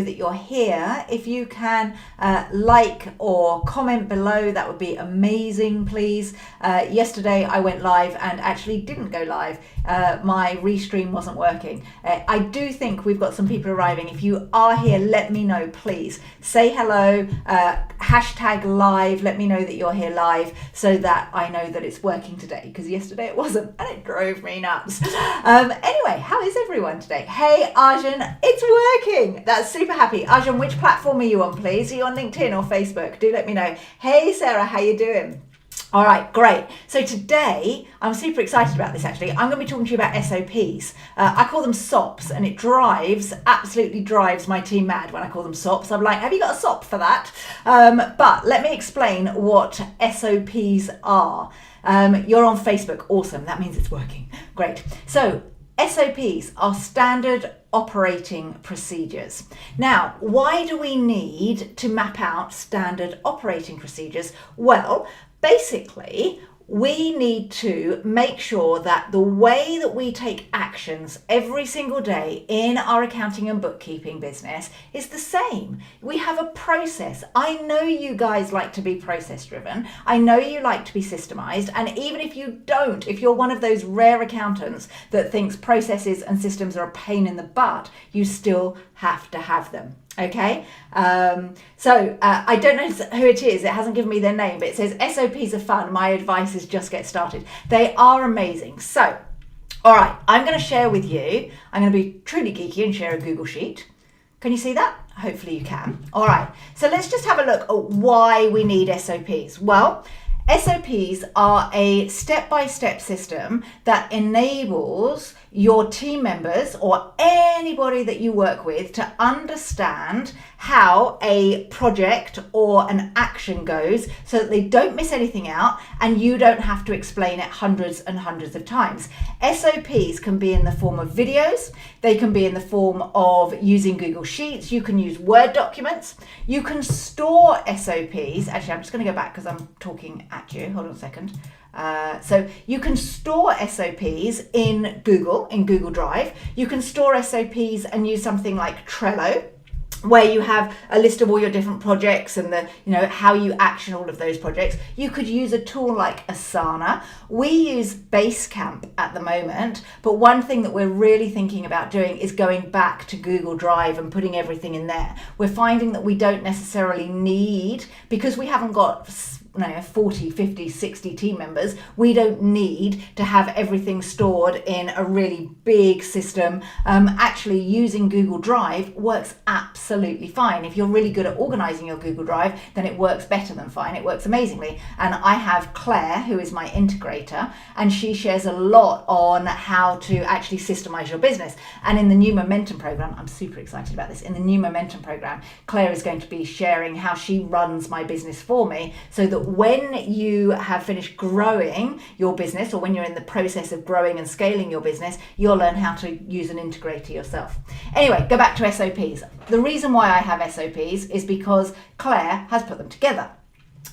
that you're here. If you can like or comment below, that would be amazing, please. Yesterday I went live and actually didn't go live. My restream wasn't working. I do think we've got some people arriving. If you are here, let me know, please. Say hello, hashtag live, let me know that you're here live so that I know that it's working today, because yesterday it wasn't and it drove me nuts. Anyway, how is everyone today? Hey Arjun, it's working. That's super happy. Arjun, which platform are you on, please? Are you on LinkedIn or Facebook? Do let me know. Hey Sarah, how you doing? All right, great. So today, I'm super excited about this actually. I'm going to be talking to you about SOPs. I call them sops, and it absolutely drives my team mad when I call them sops. I'm like, have you got a sop for that? But let me explain what SOPs are. You're on Facebook, awesome. That means it's working. Great. So SOPs are standard operating procedures. Now, why do we need to map out standard operating procedures? Well, basically, we need to make sure that the way that we take actions every single day in our accounting and bookkeeping business is the same. We have a process. I know you guys like to be process driven. I know you like to be systemized. And even if you don't, if you're one of those rare accountants that thinks processes and systems are a pain in the butt, you still have to have them. Okay, so I don't know who it is. It hasn't given me their name, but it says SOPs are fun. My advice is just get started. They are amazing. So, all right, I'm going to share with you. I'm going to be truly geeky and share a Google Sheet. Can you see that? Hopefully you can. All right, so let's just have a look at why we need SOPs. Well, SOPs are a step-by-step system that enables your team members or anybody that you work with to understand how a project or an action goes so that they don't miss anything out and you don't have to explain it hundreds and hundreds of times. SOPs can be in the form of videos, they can be in the form of using Google Sheets, you can use Word documents, you can store SOPs. Actually, I'm just going to go back because I'm talking at you. Hold on a second. So you can store SOPs in Google Drive. You can store SOPs and use something like Trello, where you have a list of all your different projects and how you action all of those projects. You could use a tool like Asana. We use Basecamp at the moment, but one thing that we're really thinking about doing is going back to Google Drive and putting everything in there. We're finding that we don't necessarily need, because we haven't got 40, 50, 60 team members, we don't need to have everything stored in a really big system. Actually, using Google Drive works absolutely fine. If you're really good at organizing your Google Drive, then it works better than fine. It works amazingly. And I have Claire, who is my integrator, and she shares a lot on how to actually systemize your business. And in the new Momentum program, I'm super excited about this. In the new Momentum program, Claire is going to be sharing how she runs my business for me, so that when you have finished growing your business, or when you're in the process of growing and scaling your business, you'll learn how to use an integrator yourself. Anyway, go back to SOPs. The reason why I have SOPs is because Claire has put them together.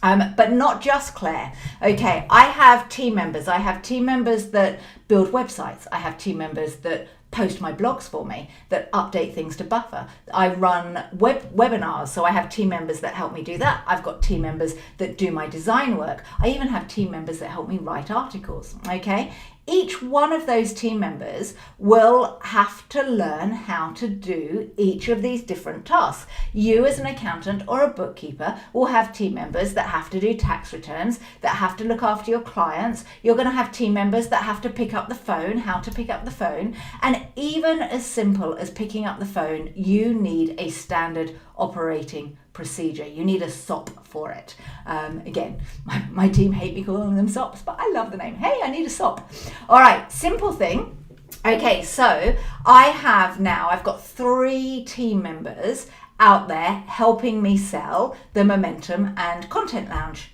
But not just Claire. Okay, I have team members. I have team members that build websites. I have team members that post my blogs for me, that update things to Buffer. I run webinars, so I have team members that help me do that. I've got team members that do my design work. I even have team members that help me write articles, okay? Each one of those team members will have to learn how to do each of these different tasks. You as an accountant or a bookkeeper will have team members that have to do tax returns, that have to look after your clients. You're going to have team members that have to pick up the phone, how to pick up the phone. And even as simple as picking up the phone, you need a standard operating procedure. You need a SOP for it. Again, my team hate me calling them SOPs, but I love the name. Hey, I need a SOP. All right, simple thing. Okay, so I've got 3 team members out there helping me sell the Momentum and Content Lounge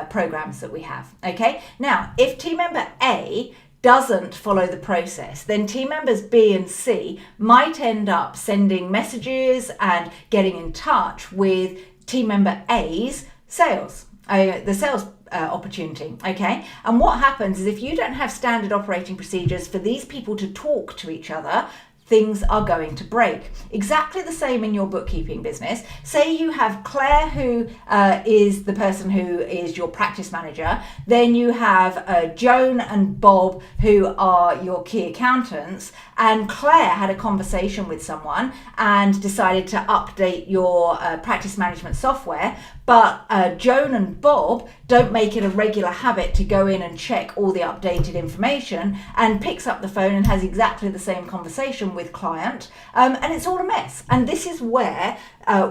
programs that we have. Okay, now if team member A doesn't follow the process, then team members B and C might end up sending messages and getting in touch with team member A's sales, the sales opportunity, okay? And what happens is if you don't have standard operating procedures for these people to talk to each other, things are going to break. Exactly the same in your bookkeeping business. Say you have Claire, who is the person who is your practice manager. Then you have Joan and Bob, who are your key accountants. And Claire had a conversation with someone and decided to update your practice management software. But Joan and Bob don't make it a regular habit to go in and check all the updated information, and picks up the phone and has exactly the same conversation with client, and it's all a mess. And this is where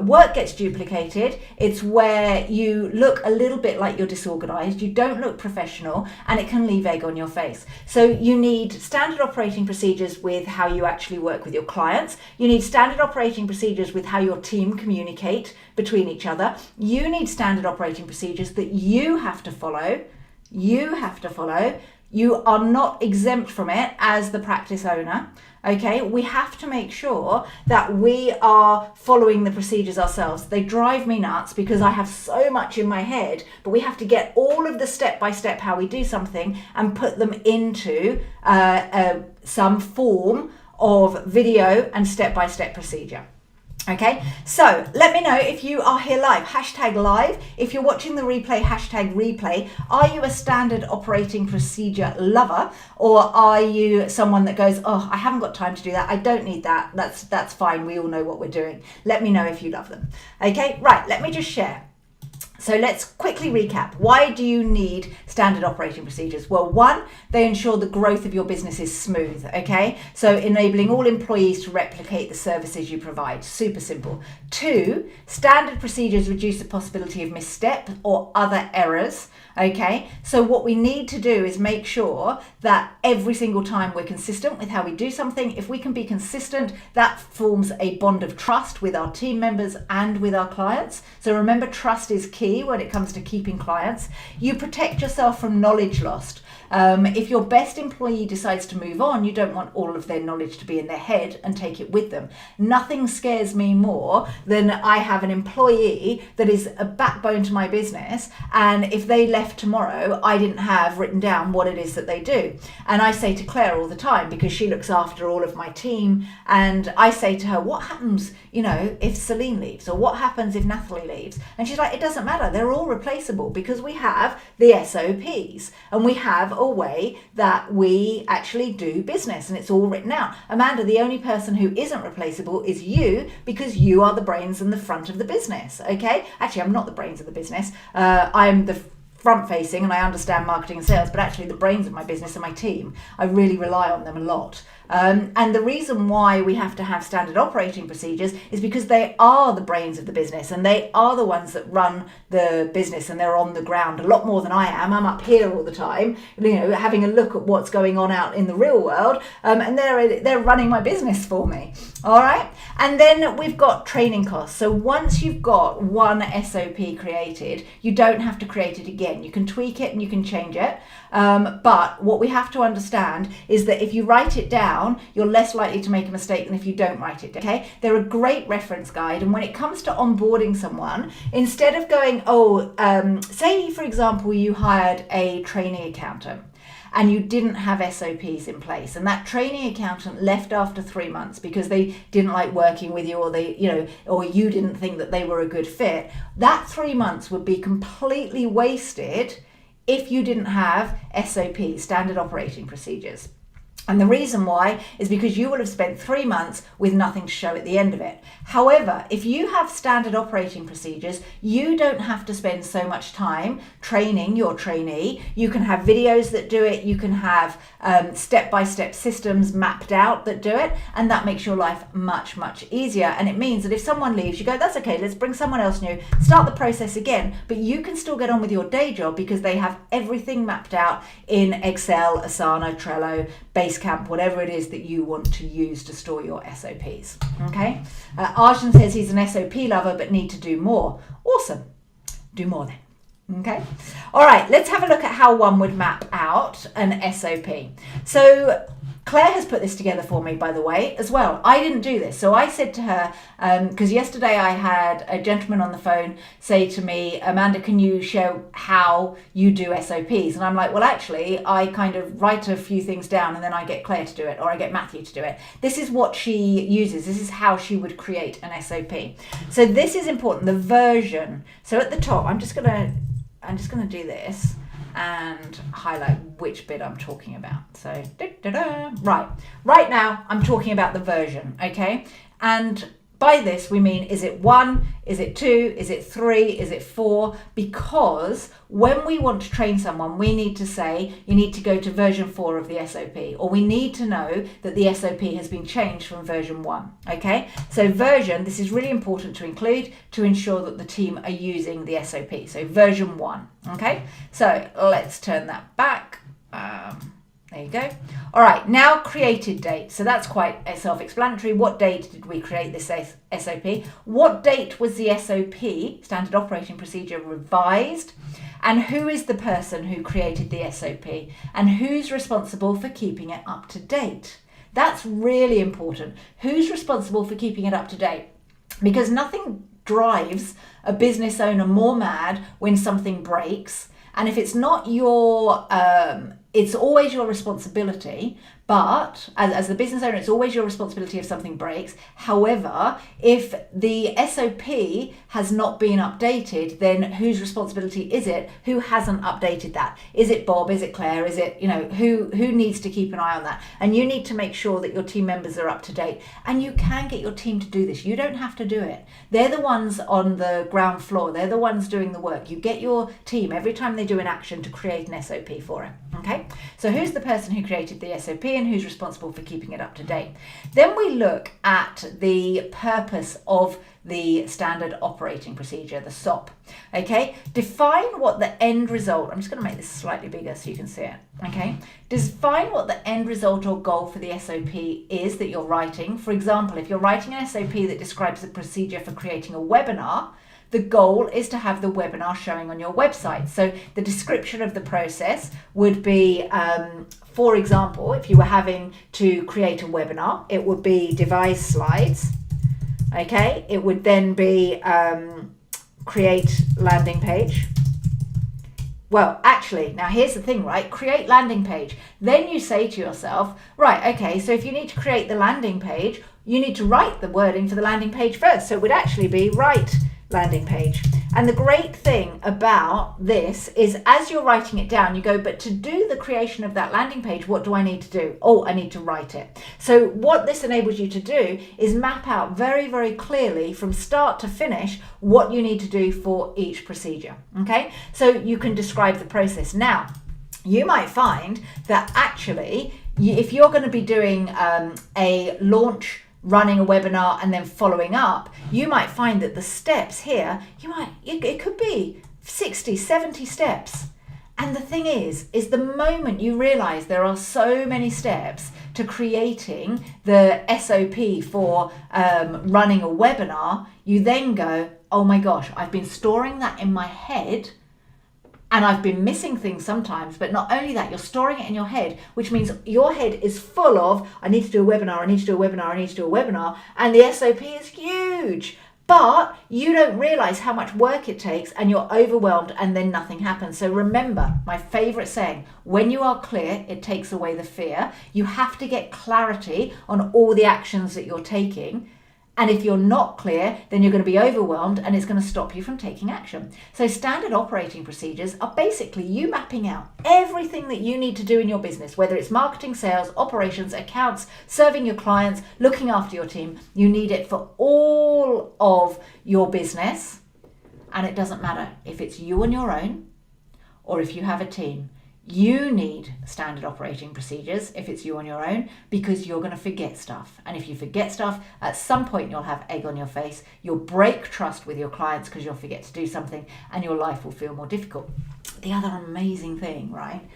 work gets duplicated. It's where you look a little bit like you're disorganized, you don't look professional, and it can leave egg on your face. So you need standard operating procedures with how you actually work with your clients. You need standard operating procedures with how your team communicate between each other. You need standard operating procedures that you have to follow. You are not exempt from it as the practice owner. Okay, we have to make sure that we are following the procedures ourselves. They drive me nuts because I have so much in my head, but we have to get all of the step-by-step how we do something and put them into some form of video and step-by-step procedure. Okay, so let me know if you are here live, #live. If you're watching the replay, #replay. Are you a standard operating procedure lover, or are you someone that goes, oh, I haven't got time to do that, I don't need that, that's fine, we all know what we're doing? Let me know if you love them. Okay, right, let me just share. So let's quickly recap. Why do you need standard operating procedures? Well, one, they ensure the growth of your business is smooth, okay? So enabling all employees to replicate the services you provide. Super simple. Two, standard procedures reduce the possibility of misstep or other errors, okay? So what we need to do is make sure that every single time we're consistent with how we do something. If we can be consistent, that forms a bond of trust with our team members and with our clients. So remember, trust is key when it comes to keeping clients. You protect yourself from knowledge lost. If your best employee decides to move on, you don't want all of their knowledge to be in their head and take it with them. Nothing scares me more than I have an employee that is a backbone to my business, and if they left tomorrow, I didn't have written down what it is that they do. And I say to Claire all the time, because she looks after all of my team, and I say to her, what happens, if Celine leaves, or what happens if Natalie leaves? And she's like, it doesn't matter, they're all replaceable, because we have the SOPs, and we have a way that we actually do business, and it's all written out. Amanda, the only person who isn't replaceable is you, because you are the brains and the front of the business. Okay, actually I'm not the brains of the business, I'm the front facing, and I understand marketing and sales, but actually the brains of my business are my team. I really rely on them a lot. And the reason why we have to have standard operating procedures is because they are the brains of the business, and they are the ones that run the business, and they're on the ground a lot more than I am. I'm up here all the time, having a look at what's going on out in the real world, and they're running my business for me. All right. And then we've got training costs. So once you've got one SOP created, you don't have to create it again. You can tweak it and you can change it. But what we have to understand is that if you write it down, you're less likely to make a mistake than if you don't write it down. Okay? They're a great reference guide. And when it comes to onboarding someone, instead of going, say for example, you hired a trainee accountant, and you didn't have SOPs in place, and that trainee accountant left after 3 months because they didn't like working with you, or or you didn't think that they were a good fit, that 3 months would be completely wasted if you didn't have SOPs, standard operating procedures. And the reason why is because you will have spent 3 months with nothing to show at the end of it. However, if you have standard operating procedures, you don't have to spend so much time training your trainee. You can have videos that do it. You can have step-by-step systems mapped out that do it. And that makes your life much, much easier. And it means that if someone leaves, you go, that's okay, let's bring someone else new, start the process again. But you can still get on with your day job because they have everything mapped out in Excel, Asana, Trello, Basecamp, whatever it is that you want to use to store your SOPs. Okay. Arjun says he's an SOP lover but need to do more. Awesome. Do more then. Okay. All right. Let's have a look at how one would map out an SOP. So Claire has put this together for me, by the way, as well. I didn't do this. So I said to her, because yesterday I had a gentleman on the phone say to me, Amanda, can you show how you do SOPs? And I'm like, well, actually, I kind of write a few things down and then I get Claire to do it, or I get Matthew to do it. This is what she uses. This is how she would create an SOP. So this is important, the version. So at the top, I'm just gonna do this and highlight which bit I'm talking about. So, right now I'm talking about the version, okay? And by this we mean, is it 1, is it 2, is it 3, is it 4? Because when we want to train someone, we need to say, you need to go to version 4 of the SOP, or we need to know that the SOP has been changed from version 1, okay? So version, this is really important to include to ensure that the team are using the SOP. So version 1, okay? So let's turn that back. There you go. All right, now created date. So that's quite self-explanatory. What date did we create this SOP? What date was the SOP, Standard Operating Procedure, revised? And who is the person who created the SOP? And who's responsible for keeping it up to date? That's really important. Who's responsible for keeping it up to date? Because nothing drives a business owner more mad when something breaks. And if it's not your, it's always your responsibility, but as the business owner, it's always your responsibility if something breaks. However, if the SOP has not been updated, then whose responsibility is it? Who hasn't updated that? Is it Bob? Is it Claire? Is it, who needs to keep an eye on that? And you need to make sure that your team members are up to date. And you can get your team to do this. You don't have to do it. They're the ones on the ground floor. They're the ones doing the work. You get your team every time they do an action to create an SOP for it. Okay, so who's the person who created the SOP and who's responsible for keeping it up to date? Then we look at the purpose of the standard operating procedure, the SOP. Okay, define what the end result, I'm just going to make this slightly bigger so you can see it. Okay, define what the end result or goal for the SOP is that you're writing. For example, if you're writing an SOP that describes the procedure for creating a webinar, the goal is to have the webinar showing on your website. So the description of the process would be, for example, if you were having to create a webinar, it would be devise slides. Okay, it would then be create landing page. Well, actually, now here's the thing, right? Create landing page. Then you say to yourself, right, okay, so if you need to create the landing page, you need to write the wording for the landing page first. So it would actually be write landing page. And the great thing about this is as you're writing it down, you go, but to do the creation of that landing page, what do I need to do? Oh, I need to write it. So what this enables you to do is map out very, very clearly from start to finish what you need to do for each procedure. Okay, so you can describe the process. Now, you might find that actually, if you're going to be doing a launch, running a webinar and then following up, you might find that the steps here, it could be 60, 70 steps. And the thing is the moment you realize there are so many steps to creating the SOP for running a webinar, you then go, oh my gosh, I've been storing that in my head and I've been missing things sometimes, but not only that, you're storing it in your head, which means your head is full of, I need to do a webinar, I need to do a webinar, I need to do a webinar, and the SOP is huge. But you don't realize how much work it takes and you're overwhelmed and then nothing happens. So remember, my favorite saying, when you are clear, it takes away the fear. You have to get clarity on all the actions that you're taking. And if you're not clear, then you're going to be overwhelmed and it's going to stop you from taking action. So standard operating procedures are basically you mapping out everything that you need to do in your business, whether it's marketing, sales, operations, accounts, serving your clients, looking after your team. You need it for all of your business. And it doesn't matter if it's you on your own or if you have a team. You need standard operating procedures if it's you on your own, because you're going to forget stuff. And if you forget stuff, at some point you'll have egg on your face. You'll break trust with your clients because you'll forget to do something and your life will feel more difficult. The other amazing thing, right?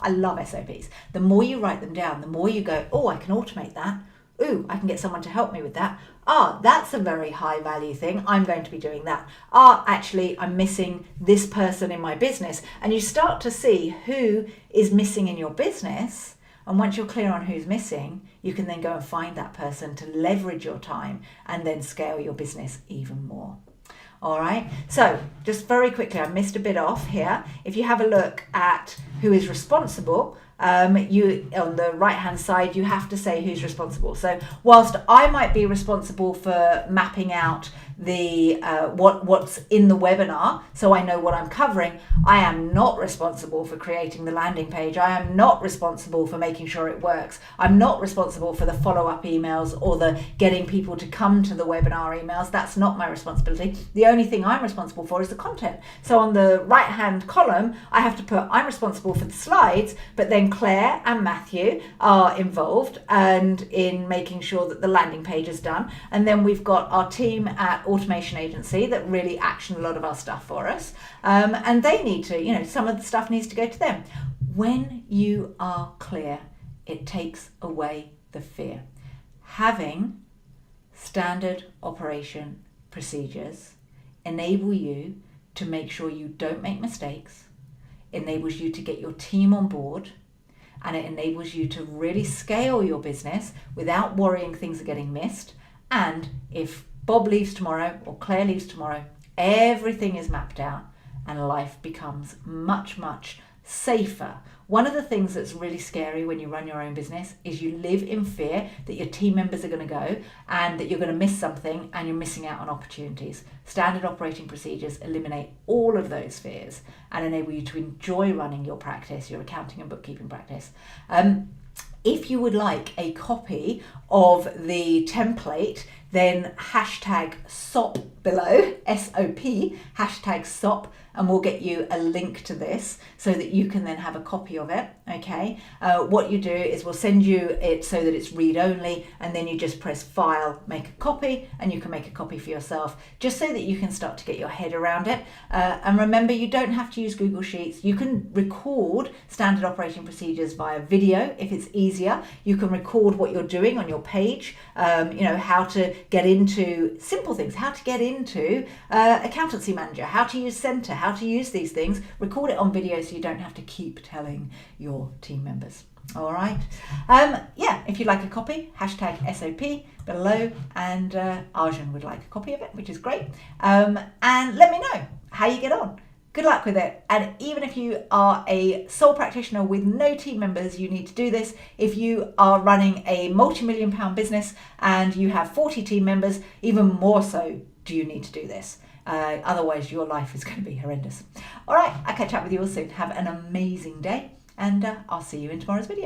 I love SOPs. The more you write them down, the more you go, oh, I can automate that. Ooh, I can get someone to help me with that. Ah, that's a very high value thing. I'm going to be doing that. Ah, actually, I'm missing this person in my business. And you start to see who is missing in your business And once you're clear on who's missing, you can then go and find that person to leverage your time and then scale your business even more. All right, so just very quickly, I missed a bit off here. If you have a look at who is responsible, you on the right hand side, you have to say who's responsible. So whilst I might be responsible for mapping out the what's in the webinar, so I know what I'm covering, I am not responsible for creating the landing page. I am not responsible for making sure it works. I'm not responsible for the follow-up emails or the getting people to come to the webinar emails. That's not my responsibility. The only thing I'm responsible for is the content. So on the right hand column, I have to put I'm responsible for the slides, but then Claire and Matthew are involved and in making sure that the landing page is done. And then we've got our team at Automation Agency that really action a lot of our stuff for us. And they need to, some of the stuff needs to go to them. When you are clear, it takes away the fear. Having standard operation procedures enable you to make sure you don't make mistakes, enables you to get your team on board, and it enables you to really scale your business without worrying things are getting missed. And if Bob leaves tomorrow or Claire leaves tomorrow, everything is mapped out and life becomes much, much safer. One of the things that's really scary when you run your own business is you live in fear that your team members are going to go and that you're going to miss something and you're missing out on opportunities. Standard operating procedures eliminate all of those fears and enable you to enjoy running your practice, your accounting and bookkeeping practice. If you would like a copy of the template, then hashtag SOP below, S-O-P, hashtag SOP, and we'll get you a link to this so that you can then have a copy of it, okay? What you do is we'll send you it so that it's read only, and then you just press file, make a copy, and you can make a copy for yourself, just so that you can start to get your head around it. And remember, you don't have to use Google Sheets. You can record standard operating procedures via video if it's easier. You can record what you're doing on your page, how to get into simple things, how to get into Accountancy Manager, how to use Center, how to use these things. Record it on video so you don't have to keep telling your team members. All right. If you'd like a copy, hashtag SOP below, and Arjun would like a copy of it, which is great. And let me know how you get on. Good luck with it. And even if you are a sole practitioner with no team members, you need to do this. If you are running a multi-million-pound business and you have 40 team members, even more so do you need to do this. Otherwise, your life is going to be horrendous. All right, I'll catch up with you all soon. Have an amazing day, and I'll see you in tomorrow's video.